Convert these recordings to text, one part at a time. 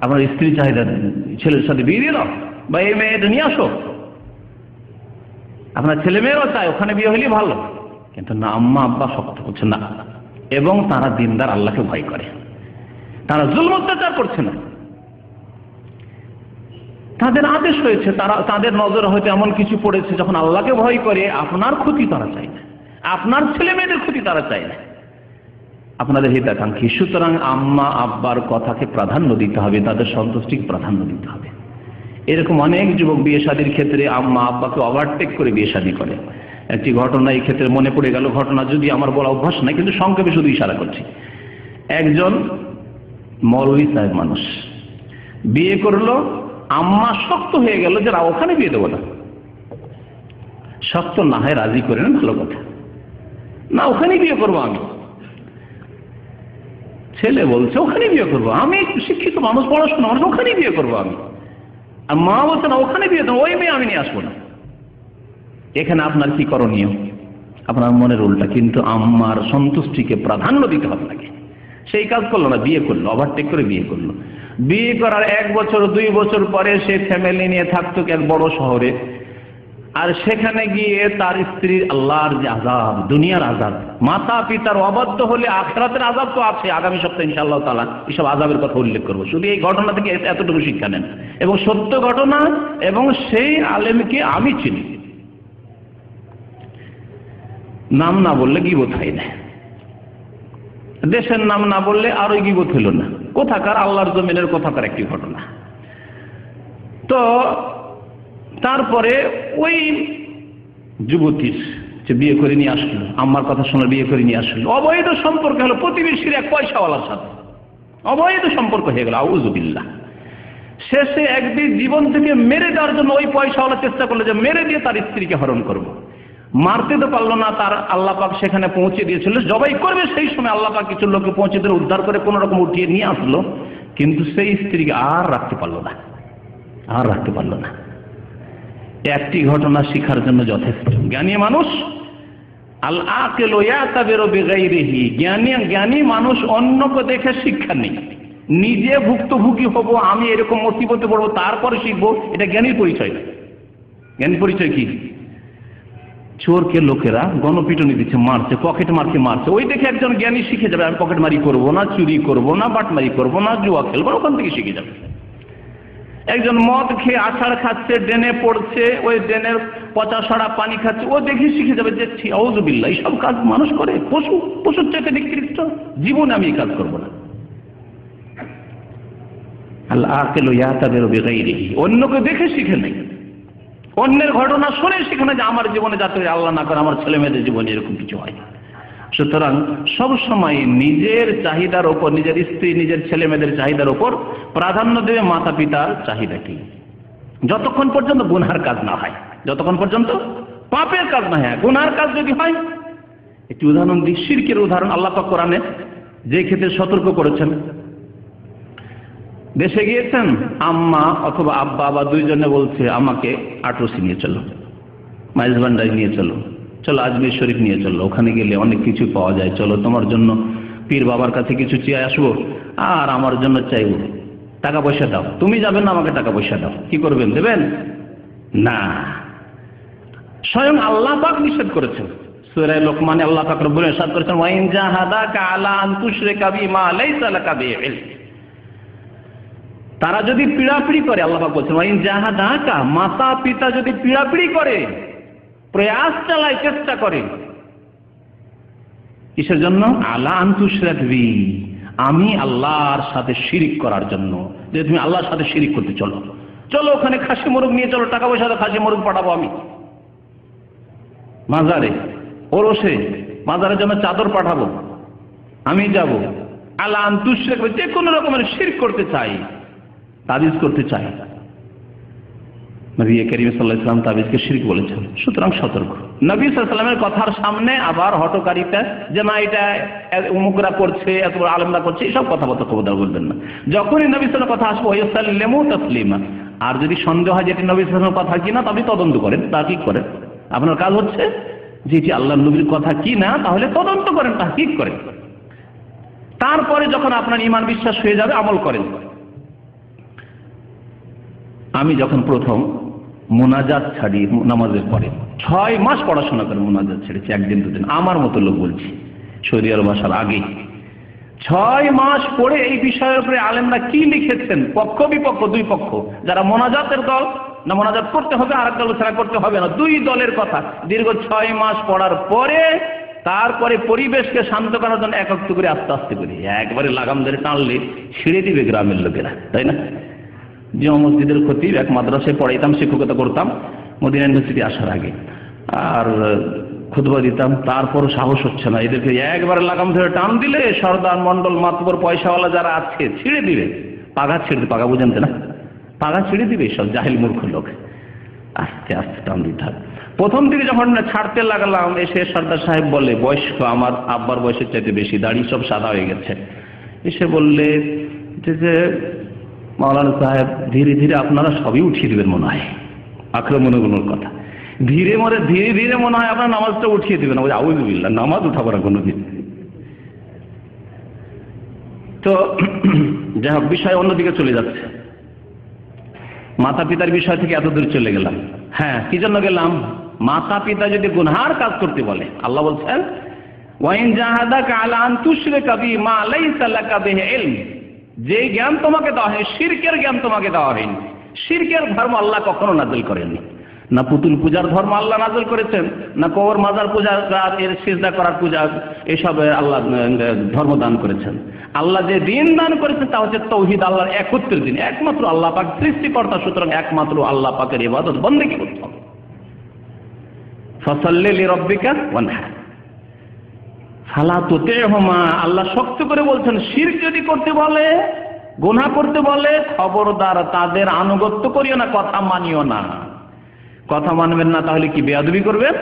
আপনার স্ত্রী চাহিদা ছেলের সাথে বিয়ে দিয়ে দাও, বা এই মেয়েটা নিয়ে আসো। আপনার ছেলে মেয়েরও চায় ওখানে বিয়ে হলেই ভালো, কিন্তু না, আম্মা আব্বা শক্ত করছে না। এবং তারা দিনদার, আল্লাহকে ভয় করে, তারা জুলম অত্যাচার করছে না। তাদের আদেশ হয়েছে, তাদের নজরে হয়তো এমন কিছু পড়েছে, যখন আল্লাহকে ভয় করে আপনার ক্ষতি তারা চায় না, আপনার ছেলে মেয়েদের ক্ষতি তারা চায় না, আপনাদের হিতাকাঙ্ক্ষী। সুতরাং আম্মা আব্বার কথাকে প্রাধান্য দিতে হবে, তাদের সন্তুষ্টিকে প্রাধান্য দিতে হবে। এরকম অনেক যুবক বিয়ে শাদীর ক্ষেত্রে আম্মা আব্বাকে ওভারটেক করে বিয়ে শাদী করে। একটি ঘটনা এই ক্ষেত্রে মনে পড়ে গেল, ঘটনা যদি আমার বলা অভ্যাস নাই, কিন্তু সংক্ষেপে শুধু ইশারা করছি। একজন মৌলভী সাহেব মানুষ বিয়ে করলো, আম্মা শক্ত হয়ে গেল যে ওখানে বিয়ে দেবো না। শক্ত না হয় রাজি করে নেন, ভালো কথা, না ওখানে বিয়ে করবো আমি। ছেলে বলছে ওখানে বিয়ে করবো আমি, শিক্ষিত মানুষ, পড়াশোনা মানুষ, ওখানে বিয়ে করবো আমি। আর মা বলছে না ওখানে বিয়ে দেবো, ওই মেয়ে আমি নিয়ে আসবো না। এখানে আপনার কি করণীয়? আপনার মনের উল্টা, কিন্তু আম্মার সন্তুষ্টিকে প্রাধান্য দিতে হবে নাকি? সেই কাজ করলো না, বিয়ে করলো, ওভারটেক করে বিয়ে করলো। বিয়ে করার 1 বছর 2 বছর পরে সে ফ্যামিলি নিয়ে থাকতো এক বড় শহরে, আর সেখানে গিয়ে তার স্ত্রীর আল্লাহর যে আযাব, দুনিয়ার আযাব, মাতা পিতার অবাধ্য হলে আখিরাতের আযাব তো আছে। আগামী সপ্তাহে ইনশাআল্লাহ তাআলা এসব আযাবের কথা উল্লেখ করব। শুধু এই ঘটনা থেকে এতটুকু শিক্ষা নেন, এবং সত্য ঘটনা, এবং সেই আলেমকে আমি চিনি। নাম না বললে গীবত হয় না, দেশের নাম না বললে আরো গীবত হইল না। কোথাকার? আল্লাহর জমিনের কোথাকার একটি ঘটনা। তো তারপরে ওই যুবতীর যে বিয়ে করে নিয়ে আসলো, আম্মার কথা শুনে বিয়ে করে নিয়ে আসলো, অবৈধ সম্পর্ক হলো প্রতিবেশীর এক পয়সাওয়ালার সাথে, অবৈধ সম্পর্ক হয়ে গেল, আউযুবিল্লাহ। শেষে একদিন জীবন থেকে মেরে দেওয়ার জন্য ওই পয়সাওয়ালা চেষ্টা করলো যে মেরে দিয়ে তার স্ত্রীকে হরণ করবো। মারতে তো পারলো না, তার আল্লাহ পাক সেখানে পৌঁছে দিয়েছিল, জবাই করবে সেই সময় আল্লাহ পাক কিছু লোককে পৌঁছে দিয়ে উদ্ধার করে কোন রকম উঠিয়ে নিয়ে আসলো, কিন্তু সেই স্ত্রীকে আর রাখতে পারলো না, আর রাখতে পারলো না। একটি ঘটনা শিখার জন্য যথেষ্ট। জ্ঞানী মানুষ আল আকিলু ইয়াতাবিরু বিগাইরিহি, জ্ঞানী মানুষ অন্যকে দেখে শিক্ষা নেই, নিজে ভুক্তভোগী হব, আমি এরকম মুসিবতে পড়বো তারপরে শিখবো, এটা জ্ঞানীর পরিচয় না। জ্ঞানীর পরিচয় কি? চোরকে লোকেরা গণপিটুনি দিচ্ছে, মারছে, পকেট মারকে মারছে, ওই দেখে একজন জ্ঞানী শিখে যাবে আমি পকেট মারি করবো না, চুরি করবো না, বাটমারি করবো না, জুয়া খেলবো, ওখান থেকে শিখে যাবে। একজন মদ খেয়ে আছাড় খাচ্ছে, ড্রেনে পড়ছে, ওই ড্রেনের পচা সরা পানি খাচ্ছে, ও দেখে শিখে যাবে যে আউযুবিল্লাহ, এইসব কাজ মানুষ করে, পশুর চাইতে নিকৃষ্ট, জীবনে আমি এই কাজ করবো না। আল আকিলু ইয়াতাবিরু বিগাইরিহি, অন্যকে দেখে শিখে নেই, অন্যের ঘটনা শুনে শিখে না যে আমার জীবনে যাতে আল্লাহ না করে আমার ছেলে মেয়েদের জীবনে এরকম কিছু হয়। সুতরাং সবসময় নিজের চাহিদার ওপর, নিজের স্ত্রী, নিজের ছেলে মেয়েদের চাহিদার ওপর প্রাধান্য দেবে মাতা পিতার চাহিদাকে, যতক্ষণ পর্যন্ত গুনার কাজ না হয়, যতক্ষণ পর্যন্ত পাপের কাজ না হয়। গুনার কাজ যদি হয়, একটি উদাহরণ দিই, শিরকের উদাহরণ। আল্লাহ পাক কোরআনে যে ক্ষেত্রে সতর্ক করেছেন, দেশে গিয়েছেন, আম্মা অথবা আব্বা বা দুইজনে বলছে আমাকে আটরসি নিয়ে চলো, মাইজভান্ডারি নিয়ে চলো, চলো আজমির শরীফ নিয়ে চলো, ওখানে গেলে অনেক কিছু পাওয়া যায়, চলো তোমার জন্য পীর বাবার কাছে কিছু চেয়ে আসবো, আর আমার জন্য চাইবো, টাকা পয়সা দাও। তুমি যাবেন না, আমাকে টাকা পয়সা দাও। কি করবেন? দেবেন না। স্বয়ং আল্লাহ পাক নিষেধ করেছেন, সূরা লোকমানে আল্লাহ পাক রব্বুল ইরশাদ করেছেন, ওয়া ইন জাহাদাকা আলা আন তুশরিকা বিমা লাইসা লাকা বিহি, তারা যদি পীড়াপিড়ি করে, আল্লাহ পাক বলছেন ওয়া ইন জাহাদাকা, মাতা পিতা যদি পীড়াপিড়ি করে, প্রয়াস চালায়, চেষ্টা করে, কিসের জন্য? আলা আন তুশরিকা বি, আমি আল্লাহর সাথে শিরিক করার জন্য, যে তুমি আল্লাহর সাথে শিরিক করতে চলো, চলো ওখানে খাসি মোরগ নিয়ে চলো, টাকা পয়সা খাসি মোরগ পাঠাবো আমি, মাজারে ওরসে মাজারের জন্য চাদর পাঠাবো, আমি যাব, আলা আন তুশরিকা, যে কোনো রকমের শিরক করতে চাই, তাবিজ করতে চাই। নবী করিম সাল্লাল্লাহু আলাইহি ওয়াসাল্লাম তাবিজকে শিরক বলেছেন। সুতরাং সতর্ক। নবী সাল্লাল্লাহু আলাইহি ওয়াসাল্লামের কথার সামনে আবার হটকারিতা, যে না এটা উমুকরা করছে, এত বড় আলেমরা করছে, এইসব কথাবার্তা খবরদার বলবেন না। যখনই নবী সাল্লাল্লাহু আলাইহি ওয়াসাল্লামের কথা আসবে ওয়াসাল্লিমু তাসলিমা, আর যদি সন্দেহ হয় যেটি নবী সাল্লাল্লাহু আলাইহি ওয়াসাল্লামের কথা কিনা, তবে তদন্ত করেন, তাহকিক করেন। আপনার কাজ হচ্ছে যে এটি আল্লাহর নবীর কথা কিনা, তাহলে তদন্ত করেন, তাহকিক করেন। তারপরে যখন আপনার ঈমান বিশ্বাস হয়ে যাবে, আমল করেন। আমি যখন প্রথম মোনাজাত ছাড়ি নামাজের পরে 6 মাস পড়াশোনা করে মোনাজাত ছেড়েছি, একদিন দুদিন, আমার মতো লোক বলছি, সৌদি আরব আসার আগে 6 মাস পড়ে এই বিষয়ের উপরে আলেমরা কি লিখেছেন, পক্ষ বিপক্ষ দুই পক্ষ, যারা মোনাজাতের দল না মোনাজাত করতে হবে, আর এক দল ছাড়া করতে হবে না, দুই দলের কথা দীর্ঘ 6 মাস পড়ার পরে তারপরে পরিবেশকে শান্ত করার জন্য এক একটু করে আস্তে আস্তে করে একবারে লাগাম ধরে টানলে ছিঁড়ে দিবে গ্রামের লোকেরা, তাই না? যে মসজিদের খতিব, এক মাদ্রাসায় পড়াইতাম, শিক্ষকতা করতাম মদিনা ইউনিভার্সিটি আসার আগে, আর খুতবা দিতাম, তারপর সাহস হচ্ছে না, এদেরকে একবারে লাগাম ধরে টান দিলে সর্দার মন্ডল মাতবর পয়সাওয়ালা যারা আছে ছিঁড়ে দিবে, পাগা ছিঁড়ে দিবে, পাগা বুঝেন না, পাগা ছিঁড়ে দিবে সব জাহিল মূর্খ লোক, আস্তে আস্তে টান দিতে হবে। প্রথম দিকে যখন ছাড়তে লাগলাম, এসে সর্দার সাহেব বলে, বয়স্ক, আমার আব্বার বয়সের চাইতে বেশি, দাড়ি সব সাদা হয়ে গেছে, এসে বললে যে মাওলানা সাহেব ধীরে ধীরে আপনারা সবই উঠিয়ে দিবেন মনে হয়, আক্রমণগুলোর কথা, ধীরে ধীরে মনে হয় আপনার নামাজটা উঠিয়ে দিবেন। আউযুবিল্লাহ, নামাজ উঠাবো না কোনোদিন। তো যাই হোক, বিষয় অন্যদিকে চলে যাচ্ছে, মাতা পিতার বিষয় থেকে এত দূর চলে গেলাম। হ্যাঁ, কি জন্য গেলাম? মাতা পিতা যদি গুনহার কাজ করতে বলে, আল্লাহ বলছেন ওয়াইন জাহাদাকা আলা আন তুশরিকা বি মা লাইসা লাকা বিহি ইলম, যে জ্ঞান তোমাকে দেওয়া হয়, শিরকের জ্ঞান তোমাকে দেওয়া হয়নি। শিরকের ধর্ম আল্লাহ কখনো নাযিল করেননি, না পুতুল পূজার ধর্ম আল্লাহ নাযিল করেছেন, না কবর মাজার পূজা, এর সিজদা করার পূজা, এসব আল্লাহ ধর্ম দান করেছেন। আল্লাহ যে দিন দান করেছেন তা হচ্ছে তাওহীদ, আল্লাহর একত্রের দিন, একমাত্র আল্লাহ পাক সৃষ্টিকর্তা, সুতরাং একমাত্র আল্লাহ পাকের ইবাদত বন্দেগী করতে হবে। ফাসাল্লি লিরাব্বিকা ওয়ানহার ফালা তুতি'হুমা, আল্লাহ শক্ত করে বলছেন, শিরক যদি করতে বলে, গুনাহ করতে বলে, খবরদার তাদের আনুগত্য করিও না, কথা মানিও না। কথা মানবেন না তাহলে কি বেয়াদবি করবেন?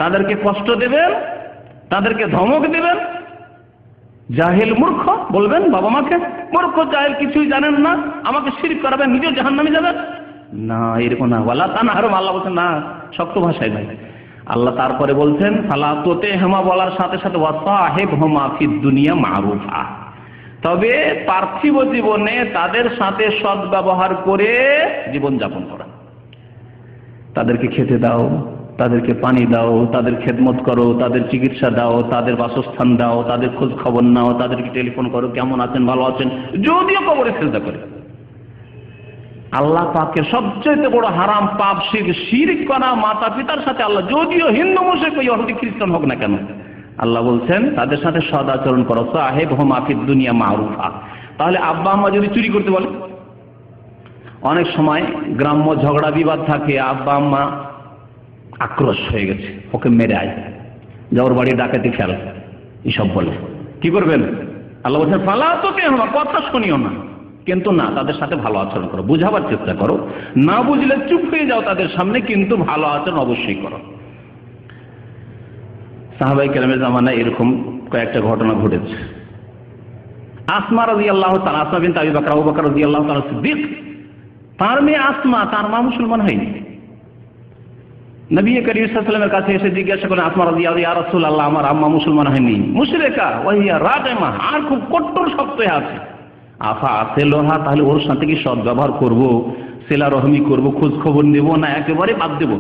তাদেরকে কষ্ট দেবেন, তাদেরকে ধমক দেবেন, জাহিল মূর্খ বলবেন বাবা মাকে, মূর্খ জাহিল, কিছুই জানেন না, আমাকে শিরক করাবেন, নিজেও জাহান্নামে যাবেন না, এরকম না। ওয়ালা তানহারহুমা, আল্লাহ বলছেন না, শক্ত ভাষায় নাই। আল্লাহ তারপরে বলছেন ফালা তুতি'হুমা বলার সাথে সাথে ওয়াসাহিবহুমা ফিদ দুনিয়া মারুফা, তবে পার্থিব জীবনে তাদের সাথে সদ্ব্যবহার করে জীবন যাপন করা। তাদেরকে খেতে দাও, তাদেরকে পানি দাও, তাদের খেদমত করো, তাদের চিকিৎসা দাও, তাদের বাসস্থান দাও, তাদের খোঁজ খবর নাও, তাদেরকে টেলিফোন করো, কেমন আছেন, ভালো আছেন, যদিও কবরে সিজদা করে। আল্লাহ পাকের সবচেয়ে বড় হারাম পাপ শিরক করা মাতা পিতার সাথে, আল্লাহ যদিও হিন্দু মুশরিক ইহুদি খ্রিস্টান হোক না কেন, আল্লাহ বলছেন তাদের সাথে সদ আচরণ করো, সাহিবহুমা ফিদ দুনিয়া মারুফা। তাহলে আব্বা আম্মা যদি চুরি করতে বলে, অনেক সময় গ্রাম্য ঝগড়া বিবাদ থাকে, আব্বা আম্মা আক্রোশ হয়ে গেছে, ওকে মেরে আয়, যাওয়ার বাড়ি ডাকাতি খেল, এসব বলে, কি করবেন? আল্লাহ বলছেন ফালা তুতি'হুমা, কথা শুনিও না, কিন্তু না, তাদের সাথে ভালো আচরণ করো, বুঝাবার চেষ্টা করো, না বুঝলে চুপ হয়ে যাও তাদের সামনে, কিন্তু ভালো আচরণ অবশ্যই করো। সাহাবায়ে কেরামের জামানায় এরকম কয়েকটা ঘটনা ঘটেছে। আসমা রাদিয়াল্লাহু তাআলা, আসমা বিনতে আবি বকর, আবু বকর রাদিয়াল্লাহু তাআলা সিদ্দিক, তার মেয়ে আসমা, তার মা মুসলমান হয়নি। নবী করিম সাল্লাল্লাহু আলাইহি ওয়াসাল্লামের কাছে এসে জিজ্ঞাসা করেন আসমা রাদিয়াল্লাহু, ইয়া রাসূলুল্লাহ, আমার আম্মা মুসলমান হয়নি, মুশরিকা ওয়া হিয়া রাজিমা, আর খুব কট্টর শক্ত হয়ে আছে, আফা আসিলুহা, তাহলে ওর সাথে কি সৎ ব্যবহার করব, সিলা রহমি করব, খোঁজ খবর নেব, না একেবারে বাদ দেব?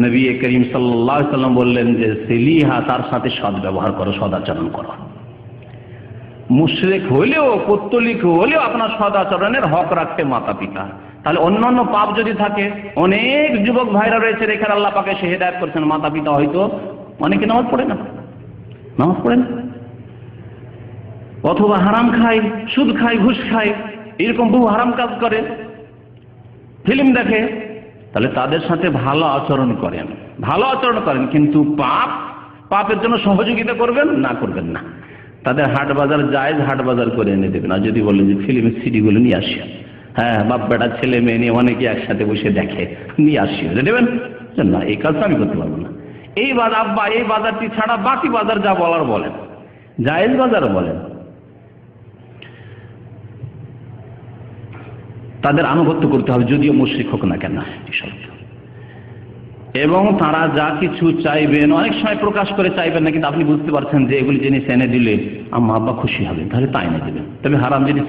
নবী করিম সাল্লাল্লাহু আলাইহি ওয়াসাল্লাম বললেন যে সিলিহা, তার সাথে সৎ ব্যবহার করো, সদাচরণ করো। মুশরিক হলেও, পৌত্তলিক হলেও আপনার সদাচরণের হক রাখতে মাতা পিতা। তাহলে অন্যান্য পাপ যদি থাকে, অনেক যুবক ভাইরা রয়েছে এখানে, আল্লাহ পাকে সে হেদায়েত করছেন, মাতা পিতা হয়তো অনেকে নামাজ পড়ে না, অথবা হারাম খায়, সুদ খায়, ঘুষ খায়, এরকম বহু হারাম কাজ করে, ফিল্ম দেখে, তাহলে তাদের সাথে ভালো আচরণ করেন, কিন্তু পাপের জন্য সহযোগিতা করবেন না। তাদের হাট বাজার জায়েজ, হাট বাজার করে এনে দেবেন। আর যদি বলেন যে ফিল্মের সিডিগুলো নিয়ে আসি, হ্যাঁ, বাপ বেটা ছেলে মেয়ে নিয়ে অনেকে একসাথে বসে দেখে, নিয়ে আসি, দেবেন না, এই কাজটা আমি করতে পারবো না। এই বাজার, আব্বা এই বাজারটি ছাড়া বাকি বাজার যা বলার বলেন, জায়েজ বাজার বলেন। তাদের আনুগত্য করতে হবে, যদিও মুশরিক হোক না কেন, এবং তারা যা কিছু চাইবেন, অনেক সময় প্রকাশ করে চাইবেন না, কিন্তু আপনি বুঝতে পারছেন যে এগুলি জিনিস এনে দিলে আম্মা আব্বা খুশি হবেন, তাহলে তা এনে দেবেন। তবে হারাম জিনিস